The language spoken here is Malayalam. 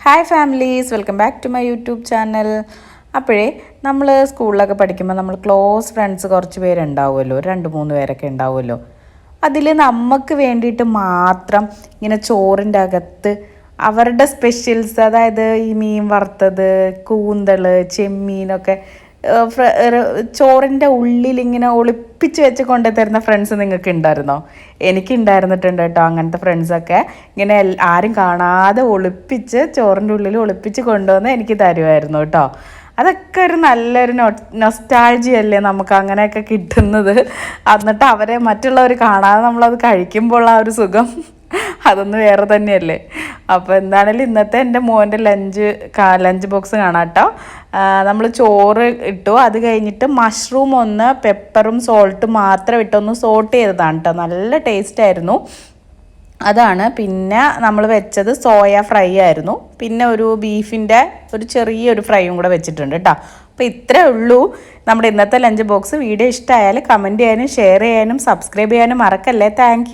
Hi families, welcome back to my YouTube channel. അപ്പോഴേ നമ്മൾ സ്കൂളിലൊക്കെ പഠിക്കുമ്പോൾ നമ്മൾ ക്ലോസ് ഫ്രണ്ട്സ് കുറച്ച് പേരുണ്ടാവുമല്ലോ, 2-3 പേരൊക്കെ ഉണ്ടാവുമല്ലോ. അതിൽ നമുക്ക് വേണ്ടിയിട്ട് മാത്രം ഇങ്ങനെ ചോറിൻ്റെ അകത്ത് അവരുടെ സ്പെഷ്യൽസ്, അതായത് ഈ മീൻ വറുത്തത്, കൂന്തൾ, ചെമ്മീനൊക്കെ ചോറിൻ്റെ ഉള്ളിൽ ഇങ്ങനെ ഒളിപ്പിച്ച് വെച്ച് കൊണ്ടു തരുന്ന ഫ്രണ്ട്സ് നിങ്ങൾക്ക് ഉണ്ടായിരുന്നോ? എനിക്ക് ഉണ്ടായിരുന്നിട്ടുണ്ട് കേട്ടോ. അങ്ങനത്തെ ഫ്രണ്ട്സൊക്കെ ഇങ്ങനെ ആരും കാണാതെ ഒളിപ്പിച്ച് ചോറിൻ്റെ ഉള്ളിൽ ഒളിപ്പിച്ച് കൊണ്ടുവന്ന് എനിക്ക് തരുമായിരുന്നു കേട്ടോ. അതൊക്കെ ഒരു നല്ലൊരു നൊസ്റ്റാൾജിയല്ലേ നമുക്ക് അങ്ങനെയൊക്കെ കിട്ടുന്നത്. എന്നിട്ട് അവരെ മറ്റുള്ളവർ കാണാതെ നമ്മളത് കഴിക്കുമ്പോൾ ആ ഒരു സുഖം അതൊന്ന് വേറെ തന്നെയല്ലേ. അപ്പോൾ എന്താണെങ്കിലും ഇന്നത്തെ എൻ്റെ മോൻ്റെ ലഞ്ച് ബോക്സ് കാണാം കേട്ടോ. നമ്മൾ ചോറ് ഇട്ടു, അത് കഴിഞ്ഞിട്ട് മഷ്റൂം ഒന്ന് പെപ്പറും സോൾട്ടും മാത്രം ഇട്ടൊന്ന് സോട്ട് ചെയ്തതാണ് കേട്ടോ. നല്ല ടേസ്റ്റ് ആയിരുന്നു, അതാണ്. പിന്നെ നമ്മൾ വെച്ചത് സോയ ഫ്രൈ ആയിരുന്നു. പിന്നെ ഒരു ബീഫിൻ്റെ ഒരു ചെറിയൊരു ഫ്രൈയും കൂടെ വെച്ചിട്ടുണ്ട് കേട്ടോ. അപ്പോൾ ഇത്രേ ഉള്ളൂ നമ്മുടെ ഇന്നത്തെ ലഞ്ച് ബോക്സ്. വീഡിയോ ഇഷ്ടമായാൽ കമൻറ്റ് ചെയ്യാനും ഷെയർ ചെയ്യാനും സബ്സ്ക്രൈബ് ചെയ്യാനും മറക്കല്ലേ. താങ്ക്